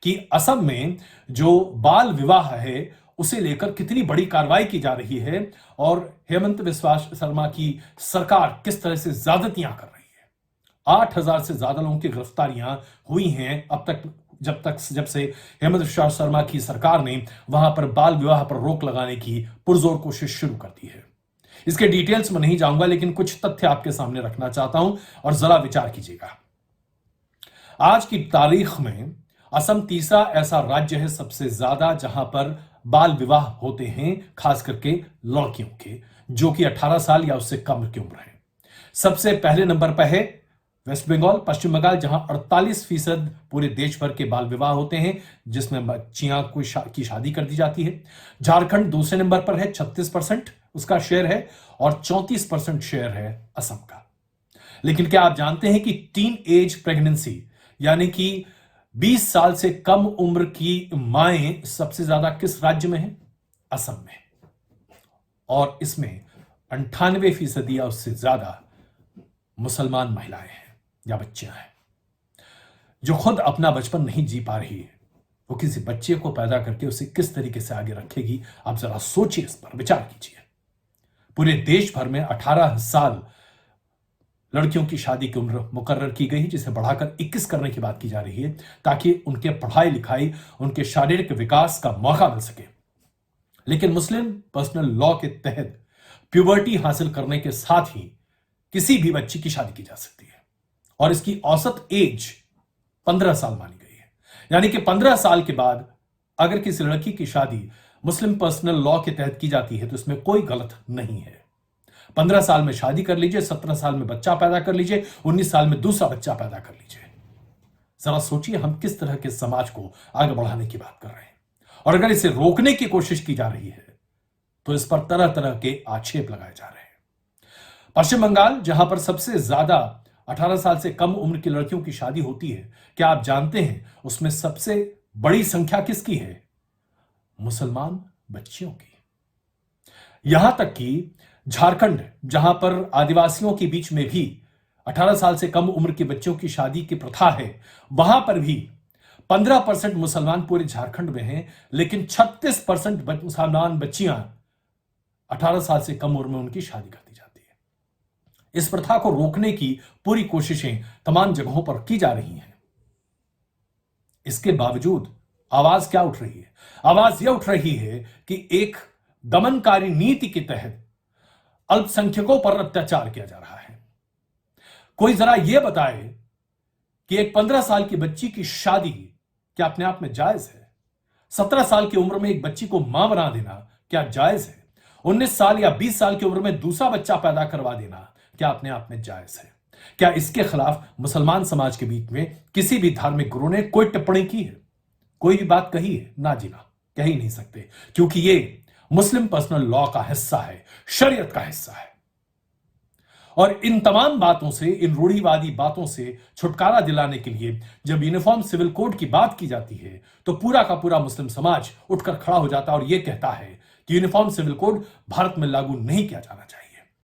कि असम में जो बाल विवाह है उसे लेकर कितनी बड़ी कार्रवाई की जा रही है और हेमंत बिस्वा शर्मा की सरकार किस तरह से ज्यादतियां कर रही है। 8,000 से ज्यादा लोगों की गिरफ्तारियां हुई हैं अब तक, जब से हेमंत बिस्वा शर्मा की सरकार ने वहां पर बाल विवाह पर रोक लगाने की पुरजोर कोशिश शुरू कर दी है। इसके डिटेल्स में नहीं जाऊंगा, लेकिन कुछ तथ्य आपके सामने रखना चाहता हूं और जरा विचार कीजिएगा। आज की तारीख में असम तीसरा ऐसा राज्य है सबसे ज्यादा जहां पर बाल विवाह होते हैं, खास करके लड़कियों के, जो कि 18 साल या उससे कम की उम्र है। सबसे पहले नंबर पर है वेस्ट बंगाल, पश्चिम बंगाल, जहां 48% पूरे देश भर के बाल विवाह होते हैं, जिसमें बच्चियां की शादी कर दी जाती है। झारखंड दूसरे नंबर पर है, 36% उसका शेयर है, और 34% शेयर है असम का। लेकिन क्या आप जानते हैं कि टीन एज प्रेगनेंसी यानी कि 20 साल से कम उम्र की माएं सबसे ज्यादा किस राज्य में है? असम में। और इसमें 98% या उससे ज्यादा मुसलमान महिलाएं हैं या बच्चियां हैं, जो खुद अपना बचपन नहीं जी पा रही है। वो किसी बच्चे को पैदा करके उसे किस तरीके से आगे रखेगी? आप जरा सोचिए, इस पर विचार कीजिए। पूरे देश भर में 18 साल लड़कियों की शादी की उम्र मुकर्रर की गई, जिसे बढ़ाकर 21 करने की बात की जा रही है, ताकि उनके पढ़ाई लिखाई, उनके शारीरिक विकास का मौका मिल सके। लेकिन मुस्लिम पर्सनल लॉ के तहत प्यूबर्टी हासिल करने के साथ ही किसी भी बच्ची की शादी की जा सकती है, और इसकी औसत एज 15 साल मानी गई है। यानी कि 15 साल के बाद अगर किसी लड़की की शादी मुस्लिम पर्सनल लॉ के तहत की जाती है तो इसमें कोई गलत नहीं है। 15 साल में शादी कर लीजिए, 17 साल में बच्चा पैदा कर लीजिए, 19 साल में दूसरा बच्चा पैदा कर लीजिए। जरा सोचिए हम किस तरह के समाज को आगे बढ़ाने की बात कर रहे हैं, और अगर इसे रोकने की कोशिश की जा रही है तो इस पर तरह तरह के आक्षेप लगाए जा रहे हैं। पश्चिम बंगाल, जहां पर सबसे ज्यादा 18 साल से कम उम्र की लड़कियों की शादी होती है, क्या आप जानते हैं उसमें सबसे बड़ी संख्या किसकी है? मुसलमान बच्चियों की। यहां तक कि झारखंड, जहां पर आदिवासियों के बीच में भी 18 साल से कम उम्र के बच्चों की शादी की प्रथा है, वहां पर भी 15% मुसलमान पूरे झारखंड में हैं, लेकिन 36% मुसलमान बच्चियां 18 साल से कम उम्र में उनकी शादी कर दी जाती है। इस प्रथा को रोकने की पूरी कोशिशें तमाम जगहों पर की जा रही हैं। इसके बावजूद आवाज क्या उठ रही है? आवाज यह उठ रही है कि एक दमनकारी नीति के तहत अल्पसंख्यकों पर अत्याचार किया जा रहा है। कोई जरा यह बताए कि एक 15 साल की बच्ची की शादी क्या अपने आप में जायज है? 17 साल की उम्र में एक बच्ची को मां बना देना क्या जायज है? 19 साल या 20 साल की उम्र में दूसरा बच्चा पैदा करवा देना क्या अपने आप में जायज है? क्या इसके खिलाफ मुसलमान समाज के बीच में किसी भी धार्मिक गुरु ने कोई टिप्पणी की है? कोई भी बात कही है? ना जी ना, कह ही नहीं सकते, क्योंकि ये मुस्लिम पर्सनल लॉ का हिस्सा है, शरीयत का हिस्सा है। और इन तमाम बातों से, इन रूढ़िवादी बातों से छुटकारा दिलाने के लिए जब यूनिफॉर्म सिविल कोड की बात की जाती है तो पूरा का पूरा मुस्लिम समाज उठकर खड़ा हो जाता है और यह कहता है कि यूनिफॉर्म सिविल कोड भारत में लागू नहीं किया जाना चाहिए।